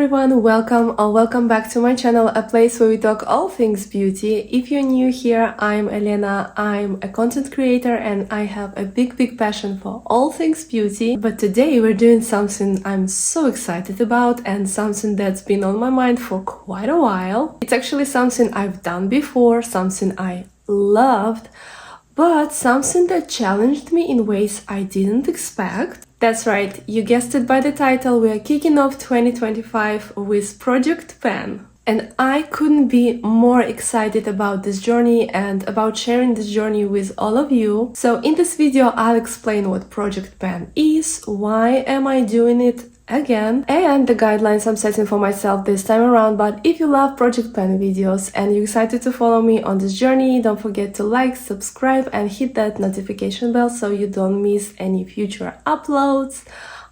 everyone, welcome or welcome back to my channel, a place where we talk all things beauty. If you're new here, I'm Elena, I'm a content creator and I have a big passion for all things beauty. But today we're doing something I'm so excited about and something that's been on my mind for quite a while. It's actually something I've done before, something I loved, but something that challenged me in ways I didn't expect. That's right, you guessed it by the title, we are kicking off 2025 with Project Pan. And I couldn't be more excited about this journey and about sharing this journey with all of you. So in this video, I'll explain what Project Pan is, why am I doing it again, and the guidelines I'm setting for myself this time around. But if you love Project Pan videos and you're excited to follow me on this journey, don't forget to like, subscribe and hit that notification bell so you don't miss any future uploads.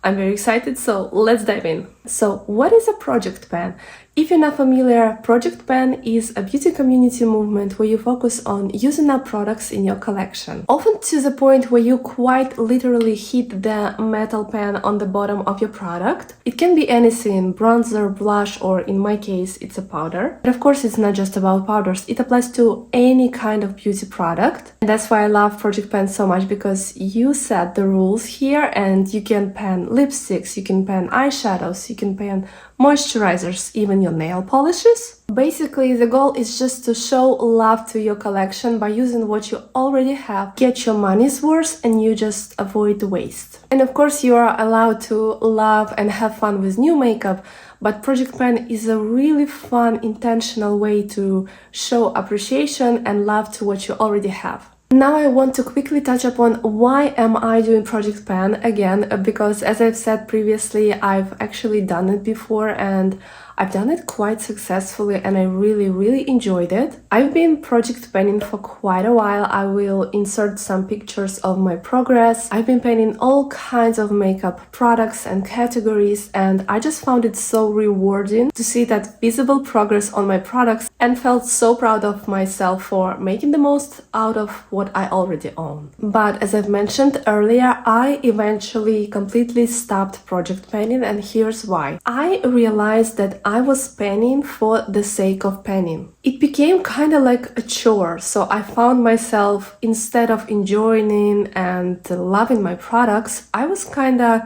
I'm very excited, so let's dive in. So what is a Project Pan? If you're not familiar, Project Pan is a beauty community movement where you focus on using up products in your collection, often to the point where you quite literally hit the metal pan on the bottom of your product. It can be anything, bronzer, blush, or in my case, it's a powder. But of course, it's not just about powders, it applies to any kind of beauty product. And that's why I love Project Pan so much, because you set the rules here and you can pan lipsticks, you can pan eyeshadows, you can pan moisturizers, even your nail polishes. Basically, the goal is just to show love to your collection by using what you already have, get your money's worth, and you just avoid waste. And of course, you are allowed to love and have fun with new makeup, but Project Pan is a really fun, intentional way to show appreciation and love to what you already have. Now I want to quickly touch upon why am I doing Project Pan again, because as I've said previously, I've actually done it before and I've done it quite successfully and I really enjoyed it. I've been project panning for quite a while. I will insert some pictures of my progress. I've been panning all kinds of makeup products and categories, and I just found it so rewarding to see that visible progress on my products and felt so proud of myself for making the most out of what I already own. But as I've mentioned earlier, I eventually completely stopped project panning, and here's why. I realized that I was panning for the sake of panning. It became kind of like a chore, so I found myself, instead of enjoying and loving my products, I was kind of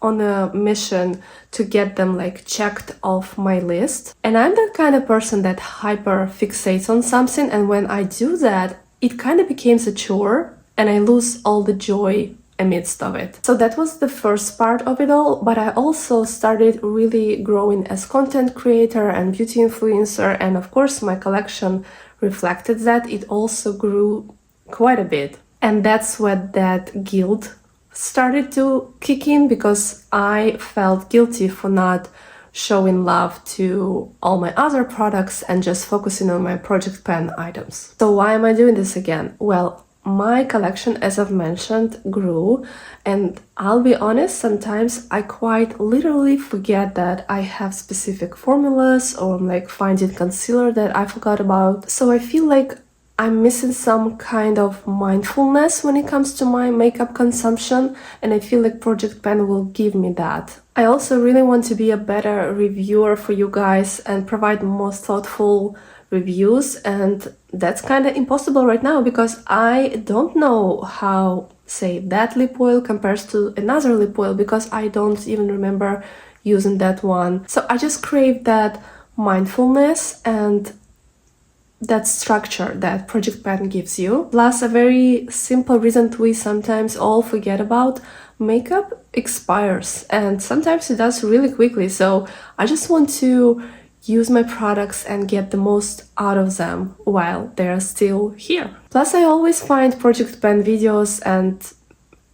on a mission to get them like checked off my list. And I'm that kind of person that hyper fixates on something, and when I do that, it kind of becomes a chore and I lose all the joy amidst of it. So that was the first part of it all, but I also started really growing as content creator and beauty influencer, and of course my collection reflected that. It also grew quite a bit, and that's when that guilt started to kick in, because I felt guilty for not showing love to all my other products and just focusing on my Project Pan items. So why am I doing this again? Well, my collection, as I've mentioned, grew, and I'll be honest, sometimes I quite literally forget that I have specific formulas, or I'm like finding concealer that I forgot about. So I feel like I'm missing some kind of mindfulness when it comes to my makeup consumption, and I feel like Project Pan will give me that. I also really want to be a better reviewer for you guys and provide more thoughtful reviews, and that's kind of impossible right now because I don't know how, say, that lip oil compares to another lip oil, because I don't even remember using that one. So I just crave that mindfulness and that structure that Project Pan gives you. Plus a very simple reason we sometimes all forget about: makeup expires, and sometimes it does really quickly. So I just want to use my products and get the most out of them while they're still here. Plus, I always find Project Pan videos and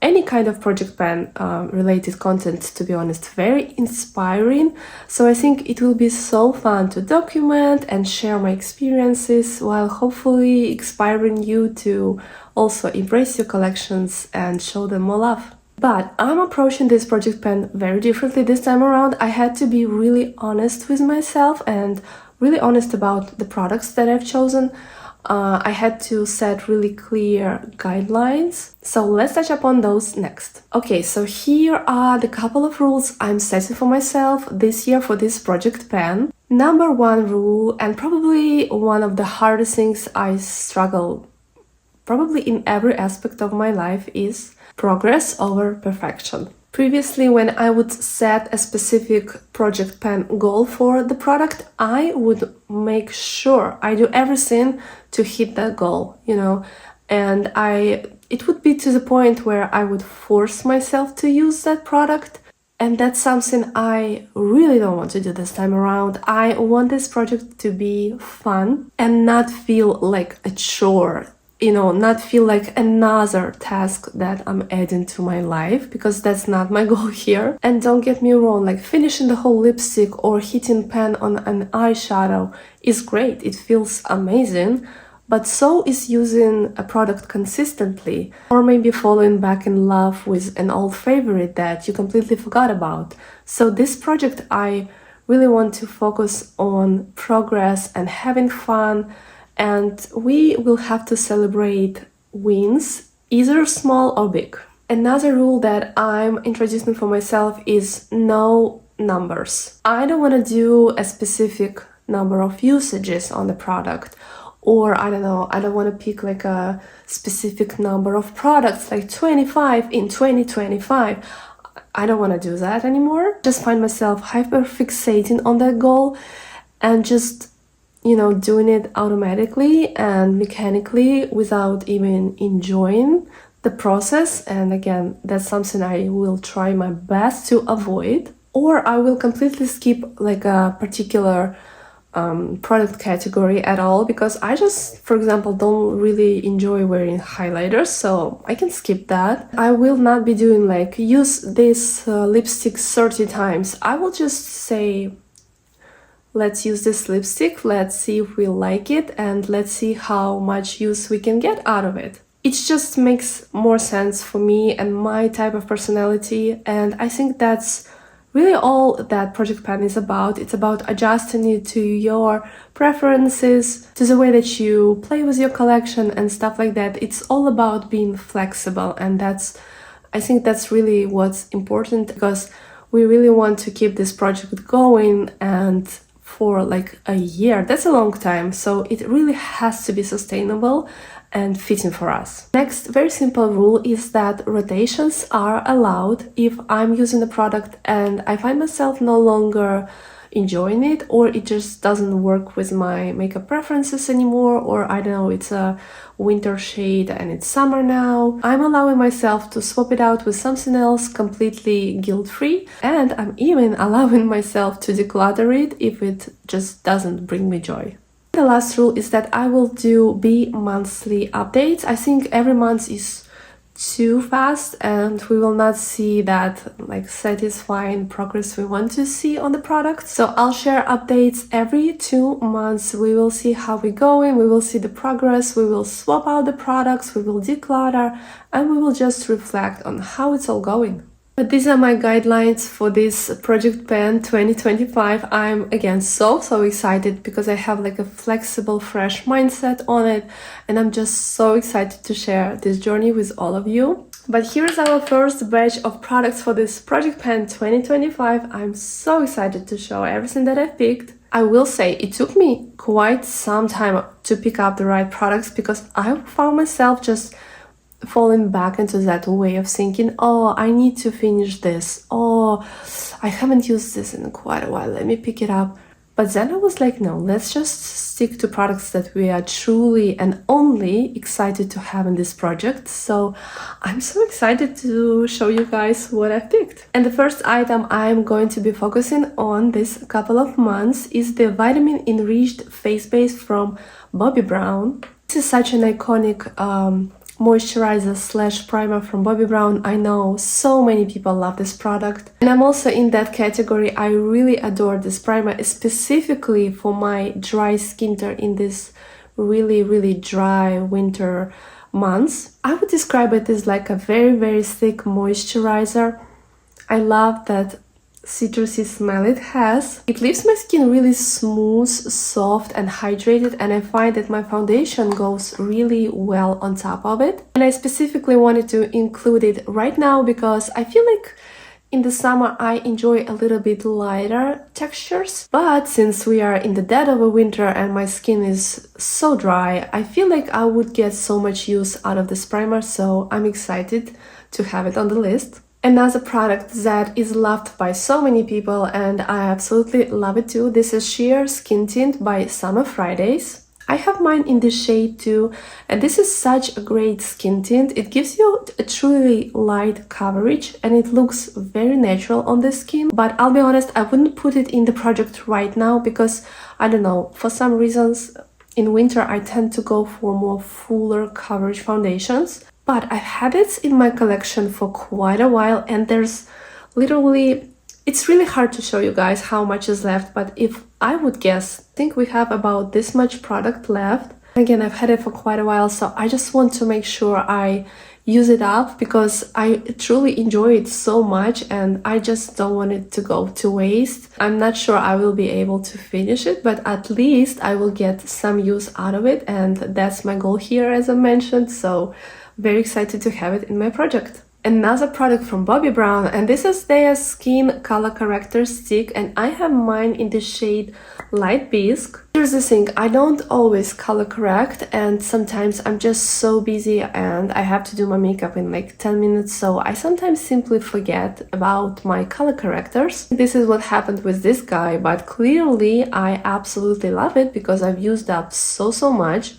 any kind of Project Pan related content, to be honest, very inspiring. So I think it will be so fun to document and share my experiences while hopefully inspiring you to also embrace your collections and show them more love. But I'm approaching this Project Pan very differently this time around. I had to be really honest with myself and really honest about the products that I've chosen. I had to set really clear guidelines. So let's touch upon those next. Okay, so here are the couple of rules I'm setting for myself this year for this project pen. Number one rule, and probably one of the hardest things I struggle probably in every aspect of my life, is progress over perfection. Previously, when I would set a specific project pen goal for the product, I would make sure I do everything to hit that goal, you know, and it would be to the point where I would force myself to use that product. And that's something I really don't want to do this time around. I want this project to be fun and not feel like a chore, you know, not feel like another task that I'm adding to my life, because that's not my goal here. And don't get me wrong, like finishing the whole lipstick or hitting pen on an eyeshadow is great. It feels amazing. But so is using a product consistently, or maybe falling back in love with an old favorite that you completely forgot about. So this project, I really want to focus on progress and having fun, and we will have to celebrate wins, either small or big. Another rule that I'm introducing for myself is no numbers. I don't want to do a specific number of usages on the product. Or I don't know, I don't want to pick like a specific number of products, like 25 in 2025. I don't want to do that anymore. Just find myself hyper fixating on that goal and just, you know, doing it automatically and mechanically without even enjoying the process. And again, that's something I will try my best to avoid. Or I will completely skip like a particular product category at all, because I just, for example, don't really enjoy wearing highlighters, so I can skip that. I will not be doing like use this lipstick 30 times. I will just say, let's use this lipstick, let's see if we like it, and let's see how much use we can get out of it. It just makes more sense for me and my type of personality, and I think that's really all that project pen is about. It's about adjusting it to your preferences, to the way that you play with your collection and stuff like that. It's all about being flexible, and I think that's really what's important, because we really want to keep this project going, and for like a year, that's a long time, so it really has to be sustainable and fitting for us. Next, very simple rule is that rotations are allowed if I'm using the product and I find myself no longer enjoying it, or it just doesn't work with my makeup preferences anymore, or I don't know, it's a winter shade and it's summer now. I'm allowing myself to swap it out with something else completely guilt-free, and I'm even allowing myself to declutter it if it just doesn't bring me joy. The last rule is that I will do bi-monthly updates. I think every month is too fast and we will not see that like satisfying progress we want to see on the product. So I'll share updates every 2 months. We will see how we're going, we will see the progress, we will swap out the products, we will declutter, and we will just reflect on how it's all going. But these are my guidelines for this Project Pen 2025. I'm again so excited because I have like a flexible, fresh mindset on it, and I'm just so excited to share this journey with all of you. But here's our first batch of products for this Project Pen 2025. I'm so excited to show everything that I've picked. I will say it took me quite some time to pick up the right products, because I found myself just falling back into that way of thinking, oh, I need to finish this, oh, I haven't used this in quite a while, let me pick it up. But then I was like, no, let's just stick to products that we are truly and only excited to have in this project. So I'm so excited to show you guys what I picked. And the first item I'm going to be focusing on this couple of months is the Vitamin Enriched Face Base from Bobbi Brown. This is such an iconic moisturizer slash primer from Bobbi Brown. I know so many people love this product, and I'm also in that category. I really adore this primer, specifically for my dry skin tone in this really dry winter months. I would describe it as like a very thick moisturizer. I love that citrusy smell it has. It leaves my skin really smooth, soft and hydrated, and I find that my foundation goes really well on top of it. And I specifically wanted to include it right now because I feel like in the summer I enjoy a little bit lighter textures, but since we are in the dead of a winter and my skin is so dry, I feel like I would get so much use out of this primer, so I'm excited to have it on the list. Another product that is loved by so many people and I absolutely love it too. This is Sheer Skin Tint by Summer Fridays. I have mine in the shade too, and this is such a great skin tint. It gives you a truly light coverage and it looks very natural on the skin. But I'll be honest, I wouldn't put it in the project right now because, I don't know, for some reasons in winter I tend to go for more fuller coverage foundations. But I've had it in my collection for quite a while and there's literally, it's really hard to show you guys how much is left, but if I would guess, I think we have about this much product left. Again, I've had it for quite a while, so I just want to make sure I use it up because I truly enjoy it so much and I just don't want it to go to waste. I'm not sure I will be able to finish it, but at least I will get some use out of it, and that's my goal here, as I mentioned, so very excited to have it in my project. Another product from Bobbi Brown, and this is their Skin Color Corrector Stick, and I have mine in the shade Light Bisque. Here's the thing, I don't always color correct and sometimes I'm just so busy and I have to do my makeup in like 10 minutes, so I sometimes simply forget about my color correctors. This is what happened with this guy, but clearly I absolutely love it because I've used up so much.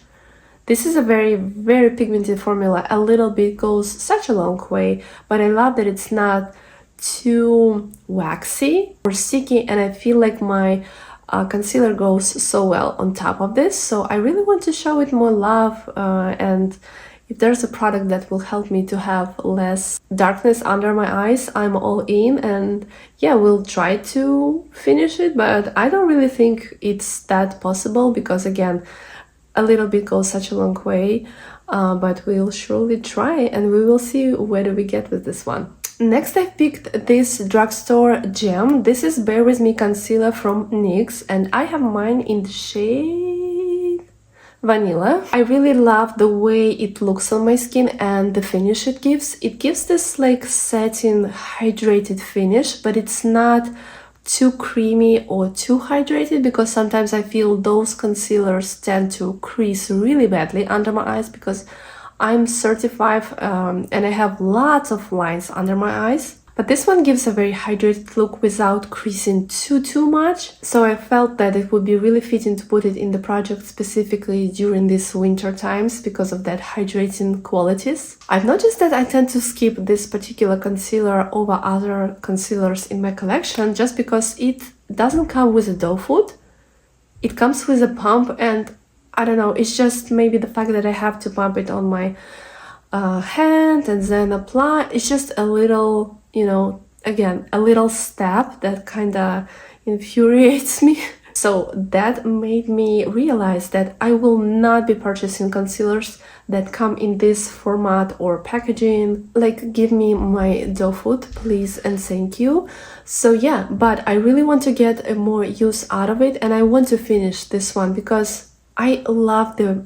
This is a very pigmented formula. A little bit goes such a long way, but I love that it's not too waxy or sticky, and I feel like my concealer goes so well on top of this. So I really want to show it more love, and if there's a product that will help me to have less darkness under my eyes, I'm all in, and yeah, we'll try to finish it, but I don't really think it's that possible because again, a little bit goes such a long way, but we'll surely try and we will see where do we get with this one. Next, I picked this drugstore gem. This is Bear With Me concealer from NYX and I have mine in the shade Vanilla. I really love the way it looks on my skin and the finish it gives. It gives this like satin hydrated finish, but it's not too creamy or too hydrated because sometimes I feel those concealers tend to crease really badly under my eyes because I'm 35 and I have lots of lines under my eyes. But this one gives a very hydrated look without creasing too much. So I felt that it would be really fitting to put it in the project specifically during these winter times because of that hydrating qualities. I've noticed that I tend to skip this particular concealer over other concealers in my collection just because it doesn't come with a doe foot. It comes with a pump and I don't know, it's just maybe the fact that I have to pump it on my hand and then apply. It's just a little, you know, again, a little step that kind of infuriates me. So that made me realize that I will not be purchasing concealers that come in this format or packaging. Like, give me my doe foot, please and thank you. So yeah, but I really want to get a more use out of it and I want to finish this one because I love the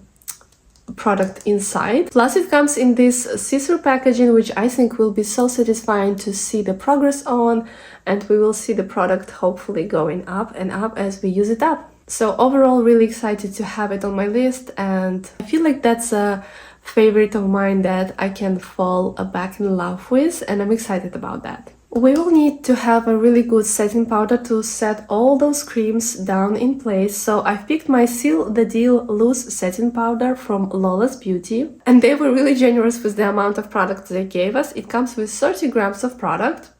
product inside. Plus it comes in this see-through packaging, which I think will be so satisfying to see the progress on, and we will see the product hopefully going up and up as we use it up. So overall, really excited to have it on my list, and I feel like that's a favorite of mine that I can fall back in love with, and I'm excited about that. We will need to have a really good setting powder to set all those creams down in place, so I've picked my Seal the Deal Loose Setting Powder from Lawless Beauty, and they were really generous with the amount of product they gave us. It comes with 30 grams of product,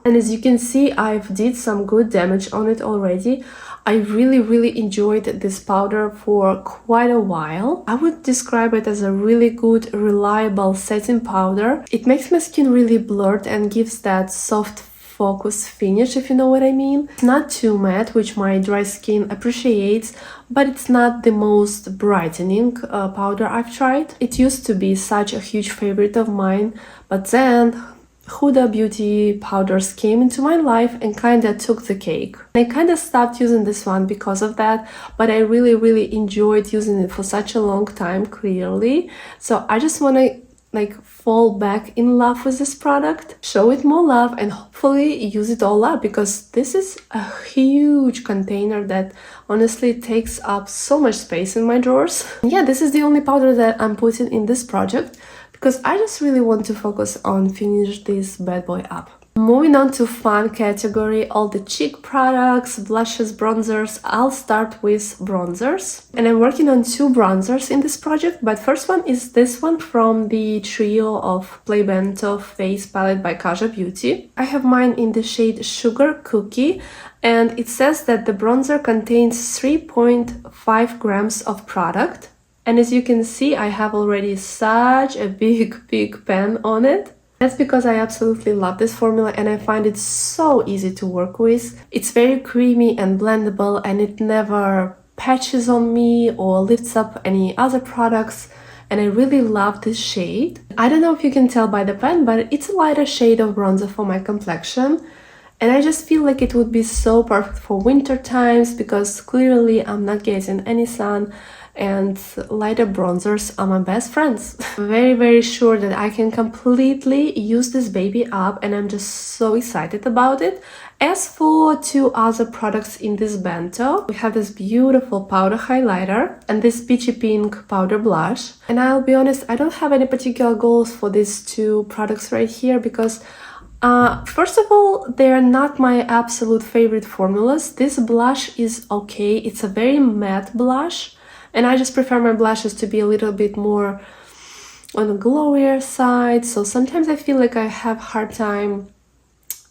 and as you can see, I've did some good damage on it already. I really enjoyed this powder for quite a while. I would describe it as a really good, reliable setting powder. It makes my skin really blurred and gives that soft focus finish, if you know what I mean. It's not too matte, which my dry skin appreciates, but it's not the most brightening powder I've tried. It used to be such a huge favorite of mine, but then Huda beauty powders came into my life and kinda took the cake. I kinda stopped using this one because of that, but I really enjoyed using it for such a long time, clearly. So I just wanna like fall back in love with this product, show it more love, and hopefully use it all up, because this is a huge container that honestly takes up so much space in my drawers. Yeah, this is the only powder that I'm putting in this project because I just really want to focus on finish this bad boy up. Moving on to fun category, all the cheek products, blushes, bronzers. I'll start with bronzers. And I'm working on 2 bronzers in this project, but first one is this one from the trio of Bento Face Palette by Kaja Beauty. I have mine in the shade Sugar Cookie, and it says that the bronzer contains 3.5 grams of product. And as you can see, I have already such a big pan on it. That's because I absolutely love this formula and I find it so easy to work with. It's very creamy and blendable, and it never patches on me or lifts up any other products, and I really love this shade. I don't know if you can tell by the pen, but it's a lighter shade of bronzer for my complexion, and I just feel like it would be so perfect for winter times because clearly I'm not getting any sun, and lighter bronzers are my best friends. Very sure that I can completely use this baby up, and I'm just so excited about it. As for 2 other products in this bento, we have this beautiful powder highlighter and this peachy pink powder blush. And I'll be honest, I don't have any particular goals for these 2 products right here because first of all, they are not my absolute favorite formulas. This blush is okay, it's a very matte blush, and I just prefer my blushes to be a little bit more on the glowier side, so sometimes I feel like I have a hard time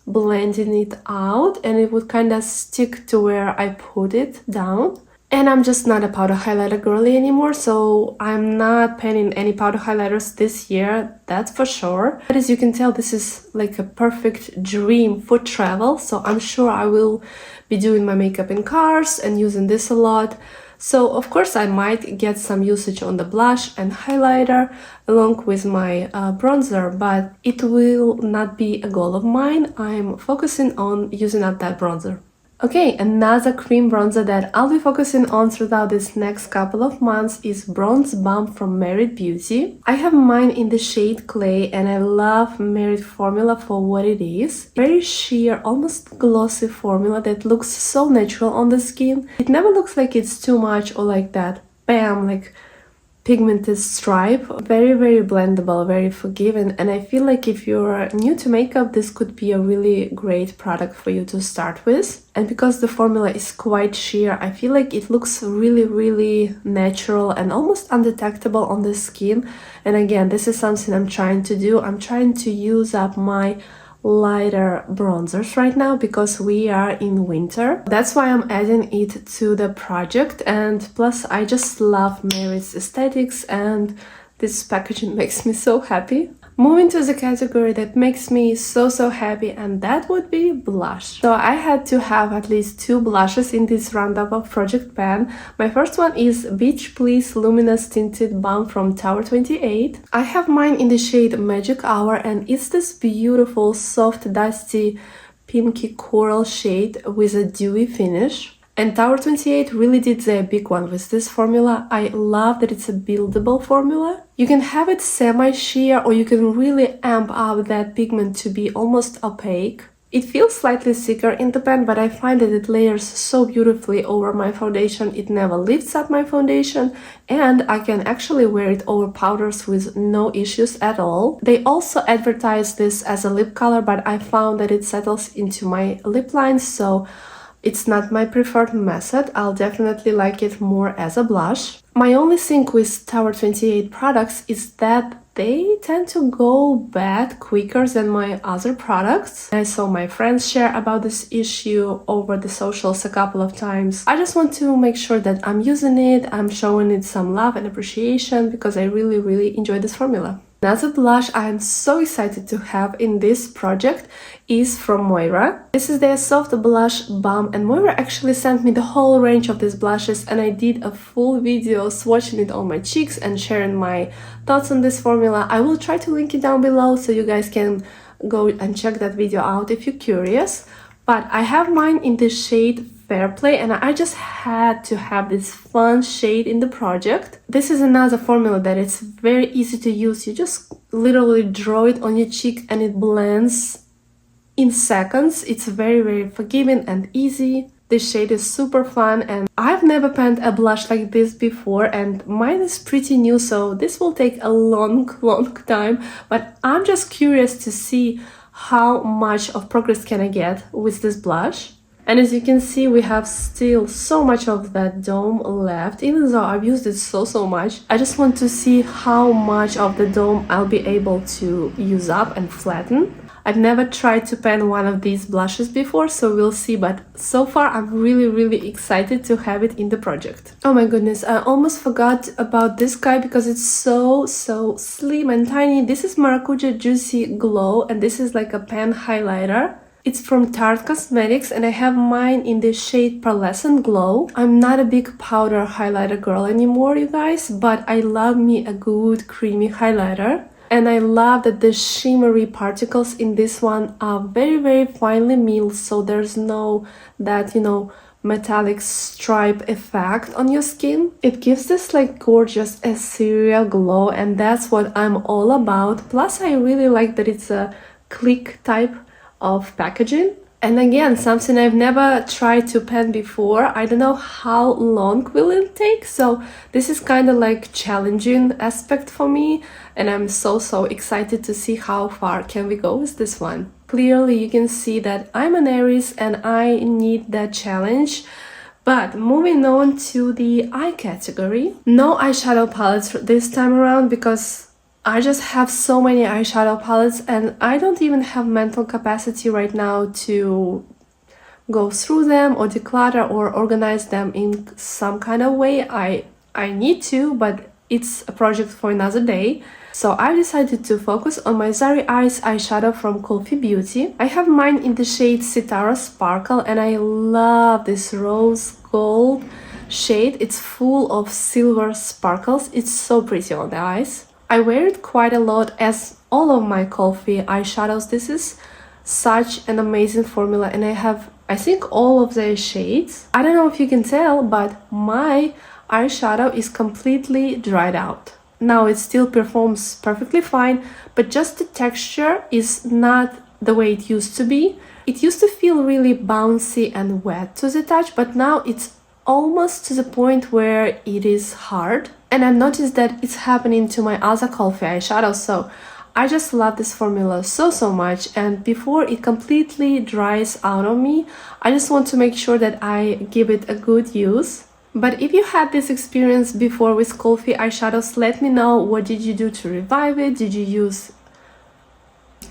blending it out and it would kind of stick to where I put it down. And I'm just not a powder highlighter girly anymore, so I'm not penning any powder highlighters this year, that's for sure. But as you can tell, this is like a perfect dream for travel, so I'm sure I will be doing my makeup in cars and using this a lot. So of course I might get some usage on the blush and highlighter along with my bronzer, but it will not be a goal of mine. I'm focusing on using up that bronzer. Okay, another cream bronzer that I'll be focusing on throughout this next couple of months is Bronze Balm from Merit Beauty. I have mine in the shade Clay, and I love Merit formula for what it is. Very sheer, almost glossy formula that looks so natural on the skin. It never looks like it's too much or like that, bam, like pigmented stripe. Very blendable, very forgiving, and I feel like if you're new to makeup, this could be a really great product for you to start with. And because the formula is quite sheer, I feel like it looks really natural and almost undetectable on the skin. And again, this is something I'm trying to do. I'm trying to use up my lighter bronzers right now because we are in winter. That's why I'm adding it to the project, and plus I just love Merit's aesthetics and this packaging makes me so happy. Moving to the category that makes me so happy, and that would be blush. So I had to have at least 2 blushes in this roundup of project pan. My first one is BeachPlease Luminous Tinted Balm from Tower 28. I have mine in the shade Magic Hour, and it's this beautiful soft dusty pinky coral shade with a dewy finish. And Tower 28 really did the big one with this formula. I love that it's a buildable formula. You can have it semi-sheer, or you can really amp up that pigment to be almost opaque. It feels slightly thicker in the pen, but I find that it layers so beautifully over my foundation. It never lifts up my foundation, and I can actually wear it over powders with no issues at all. They also advertise this as a lip color, but I found that it settles into my lip lines, so it's not my preferred method. I'll definitely like it more as a blush. My only thing with Tower 28 products is that they tend to go bad quicker than my other products. I saw my friends share about this issue over the socials a couple of times. I just want to make sure that I'm using it, I'm showing it some love and appreciation because I really enjoy this formula. Another blush I am so excited to have in this project is from Moira. This is their soft blush balm, and Moira actually sent me the whole range of these blushes, and I did a full video swatching it on my cheeks and sharing my thoughts on this formula. I will try to link it down below so you guys can go and check that video out if you're curious. But I have mine in the shade Fair Play, and I just had to have this fun shade in the project. This is another formula that it's very easy to use. You just literally draw it on your cheek and it blends in seconds. It's very forgiving and easy. This shade is super fun, and I've never panned a blush like this before, and mine is pretty new, so this will take a long time, but I'm just curious to see how much of progress can I get with this blush. And as you can see, we have still so much of that dome left. Even though I've used it so much, I just want to see how much of the dome I'll be able to use up and flatten. I've never tried to pan one of these blushes before, so we'll see, but so far I'm really excited to have it in the project. Oh my goodness, I almost forgot about this guy because it's so slim and tiny. This is Maracuja Juicy Glow, and this is like a pan highlighter. It's from Tarte Cosmetics, and I have mine in the shade Pearlescent Glow. I'm not a big powder highlighter girl anymore, you guys, but I love me a good creamy highlighter. And I love that the shimmery particles in this one are very finely milled, so there's no that, you know, metallic stripe effect on your skin. It gives this like gorgeous ethereal glow, and that's what I'm all about. Plus I really like that it's a click type of packaging. And again, something I've never tried to pan before. I don't know how long will it take, so this is kind of like challenging aspect for me, and I'm so excited to see how far can we go with this one. Clearly you can see that I'm an Aries and I need that challenge. But moving on to the eye category, no eyeshadow palettes this time around because I just have so many eyeshadow palettes and I don't even have mental capacity right now to go through them or declutter or organize them in some kind of way. I need to, but it's a project for another day. So I decided to focus on my Zari Eyes eyeshadow from Kulfi Beauty. I have mine in the shade Sitara Sparkle, and I love this rose gold shade. It's full of silver sparkles. It's so pretty on the eyes. I wear it quite a lot, as all of my Kulfi eyeshadows. This is such an amazing formula, and I have, I think, all of the shades. I don't know if you can tell, but my eyeshadow is completely dried out. Now it still performs perfectly fine, but just the texture is not the way it used to be. It used to feel really bouncy and wet to the touch, but now it's almost to the point where it is hard. And I've noticed that it's happening to my other Kulfi eyeshadows, so I just love this formula so much, and before it completely dries out on me, I just want to make sure that I give it a good use. But if you had this experience before with Kulfi eyeshadows, let me know. What did you do to revive it? Did you use...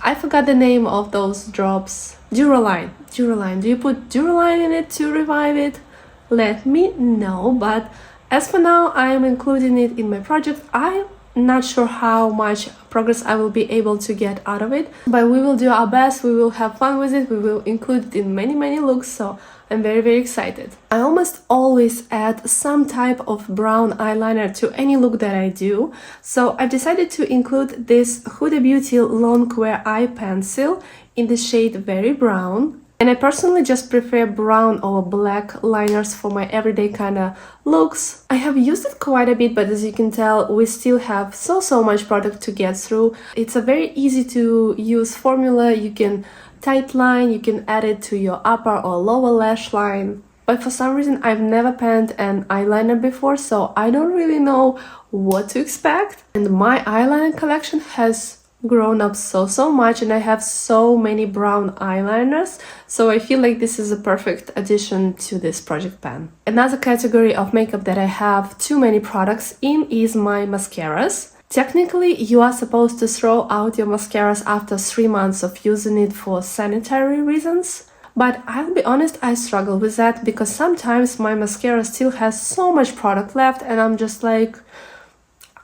I forgot the name of those drops. Duraline. Do you put Duraline in it to revive it? Let me know, but as for now, I am including it in my project. I'm not sure how much progress I will be able to get out of it, but we will do our best. We will have fun with it. We will include it in many looks, so I'm very excited. I almost always add some type of brown eyeliner to any look that I do, so I've decided to include this Huda Beauty Longwear eye pencil in the shade Very Brown. And I personally just prefer brown or black liners for my everyday kind of looks. I have used it quite a bit, but as you can tell, we still have so much product to get through. It's a very easy to use formula. You can tight line, you can add it to your upper or lower lash line. But for some reason, I've never panned an eyeliner before, so I don't really know what to expect. And my eyeliner collection has grown up so much, and I have so many brown eyeliners, so I feel like this is a perfect addition to this project pan. Another category of makeup that I have too many products in is my mascaras. Technically, you are supposed to throw out your mascaras after 3 months of using it for sanitary reasons, but I'll be honest, I struggle with that because sometimes my mascara still has so much product left and I'm just like,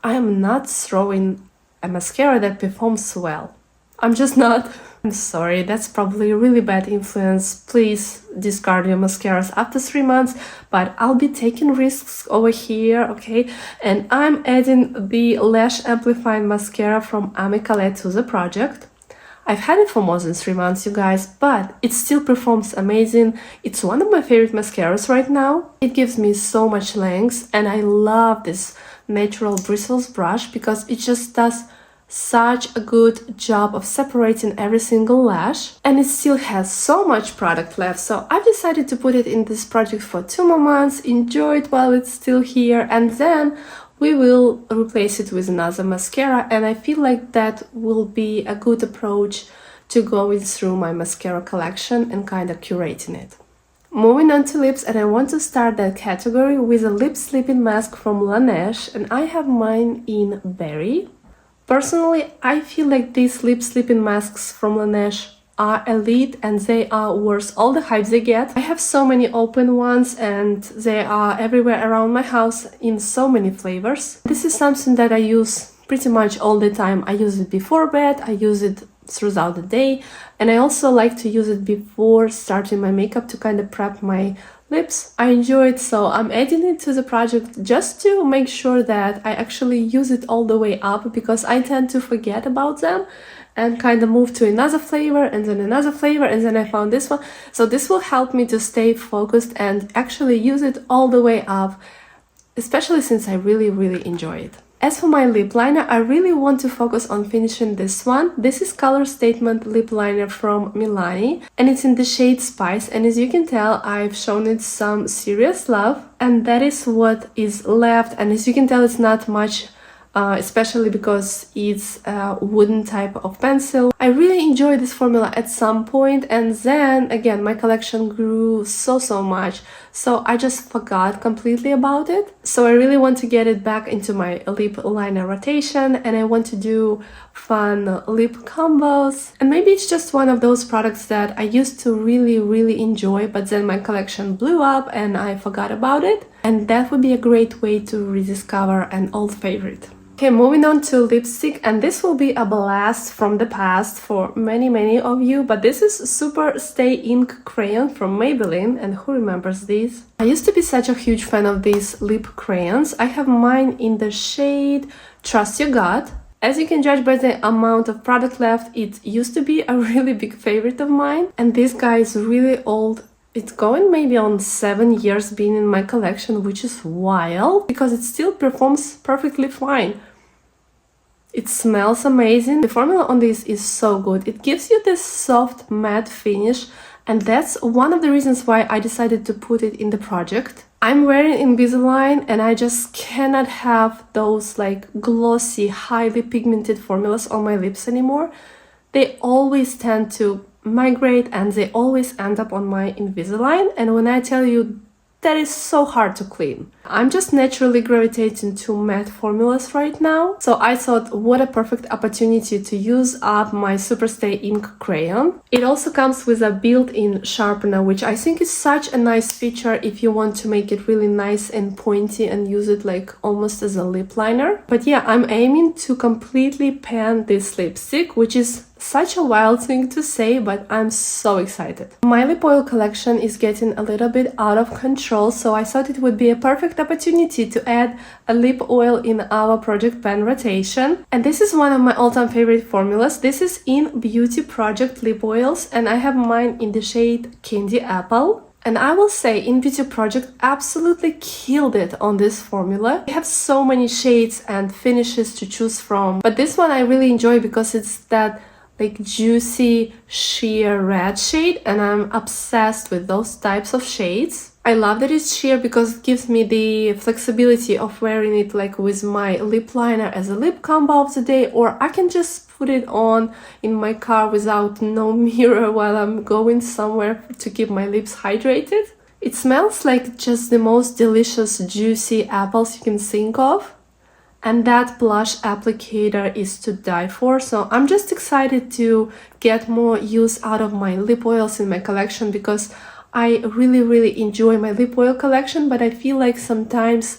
I am not throwing a mascara that performs well. I'm just not. I'm sorry, that's probably a really bad influence. Please discard your mascaras after 3 months, but I'll be taking risks over here, okay? And I'm adding the Lash Amplifying mascara from Colé to the project. I've had it for more than 3 months, you guys, but it still performs amazing. It's one of my favorite mascaras right now. It gives me so much length, and I love this natural bristles brush because it just does such a good job of separating every single lash, and it still has so much product left. So I've decided to put it in this project for 2 more months, enjoy it while it's still here, and then we will replace it with another mascara, and I feel like that will be a good approach to going through my mascara collection and kind of curating it. Moving on to lips, and I want to start that category with a lip sleeping mask from LANEIGE, and I have mine in Berry. Personally, I feel like these lip sleeping masks from LANEIGE are elite and they are worth all the hype they get. I have so many open ones and they are everywhere around my house in so many flavors. This is something that I use pretty much all the time. I use it before bed, I use it throughout the day, and I also like to use it before starting my makeup to kind of prep my lips. I enjoy it, so I'm adding it to the project just to make sure that I actually use it all the way up, because I tend to forget about them and kind of move to another flavor and then another flavor, and then I found this one. So this will help me to stay focused and actually use it all the way up, especially since I really enjoy it. As for my lip liner, I really want to focus on finishing this one. This is Color Statement lip liner from Milani, and it's in the shade Spice, and as you can tell, I've shown it some serious love, and that is what is left. And as you can tell, it's not much, especially because it's a wooden type of pencil. I really enjoyed this formula at some point, and then again my collection grew so much, so I just forgot completely about it. So I really want to get it back into my lip liner rotation, and I want to do fun lip combos. And maybe it's just one of those products that I used to really enjoy, but then my collection blew up and I forgot about it, and that would be a great way to rediscover an old favorite. Okay, moving on to lipstick, and this will be a blast from the past for many of you, but this is SuperStay Ink Crayon from Maybelline, and who remembers these? I used to be such a huge fan of these lip crayons. I have mine in the shade Trust Your Gut. As you can judge by the amount of product left, it used to be a really big favorite of mine, and this guy is really old. It's going maybe on 7 years being in my collection, which is wild because it still performs perfectly fine. It smells amazing. The formula on this is so good. It gives you this soft matte finish, and that's one of the reasons why I decided to put it in the project. I'm wearing Invisalign, and I just cannot have those like glossy, highly pigmented formulas on my lips anymore. They always tend to migrate and they always end up on my Invisalign, and when I tell you that is so hard to clean. I'm just naturally gravitating to matte formulas right now, so I thought what a perfect opportunity to use up my SuperStay Ink Crayon. It also comes with a built-in sharpener, which I think is such a nice feature if you want to make it really nice and pointy and use it like almost as a lip liner. But yeah, I'm aiming to completely pan this lipstick, which is such a wild thing to say, but I'm so excited. My lip oil collection is getting a little bit out of control, so I thought it would be a perfect opportunity to add a lip oil in our Project Pan rotation. And this is one of my all-time favorite formulas. This is iNNBEAUTY Project Lip Oils, and I have mine in the shade Candy Apple. And I will say iNNBEAUTY Project absolutely killed it on this formula. They have so many shades and finishes to choose from, but this one I really enjoy because it's that like juicy sheer red shade, and I'm obsessed with those types of shades. I love that it's sheer because it gives me the flexibility of wearing it like with my lip liner as a lip combo of the day, or I can just put it on in my car without no mirror while I'm going somewhere to keep my lips hydrated. It smells like just the most delicious juicy apples you can think of. And that blush applicator is to die for, so I'm just excited to get more use out of my lip oils in my collection because I really enjoy my lip oil collection, but I feel like sometimes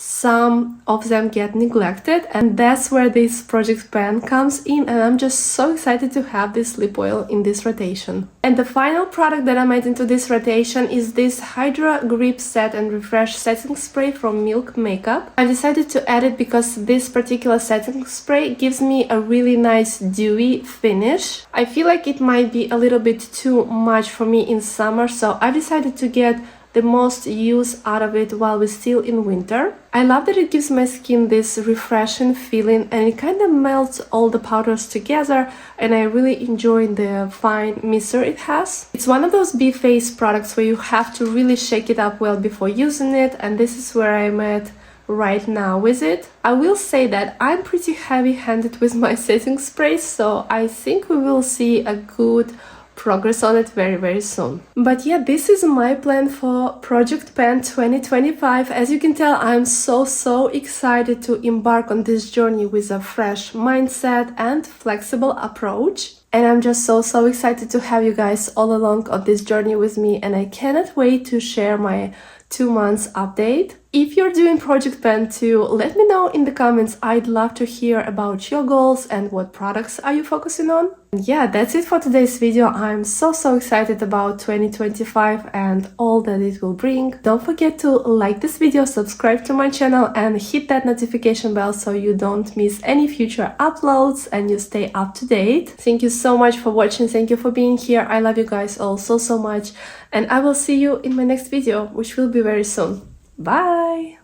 some of them get neglected, and that's where this project pen comes in, and I'm just so excited to have this lip oil in this rotation. And the final product that I made into this rotation is this Hydra Grip Set and Refresh setting spray from Milk Makeup. I decided to add it because this particular setting spray gives me a really nice dewy finish. I feel like it might be a little bit too much for me in summer, so I decided to get the most use out of it while we're still in winter. I love that it gives my skin this refreshing feeling, and it kind of melts all the powders together, and I really enjoy the fine mister it has. It's one of those BeFace products where you have to really shake it up well before using it, and this is where I'm at right now with it. I will say that I'm pretty heavy-handed with my setting sprays, so I think we will see a good progress on it very soon. But yeah, this is my plan for Project Pen 2025. As you can tell, I'm so excited to embark on this journey with a fresh mindset and flexible approach. And I'm just so excited to have you guys all along on this journey with me, and I cannot wait to share my 2 months update. If you're doing Project Pen too, let me know in the comments. I'd love to hear about your goals and what products are you focusing on. And yeah, that's it for today's video. I'm so excited about 2025 and all that it will bring. Don't forget to like this video, subscribe to my channel, and hit that notification bell so you don't miss any future uploads and you stay up to date. Thank you so much for watching. Thank you for being here. I love you guys all so much, and I will see you in my next video, which will be very soon. Bye!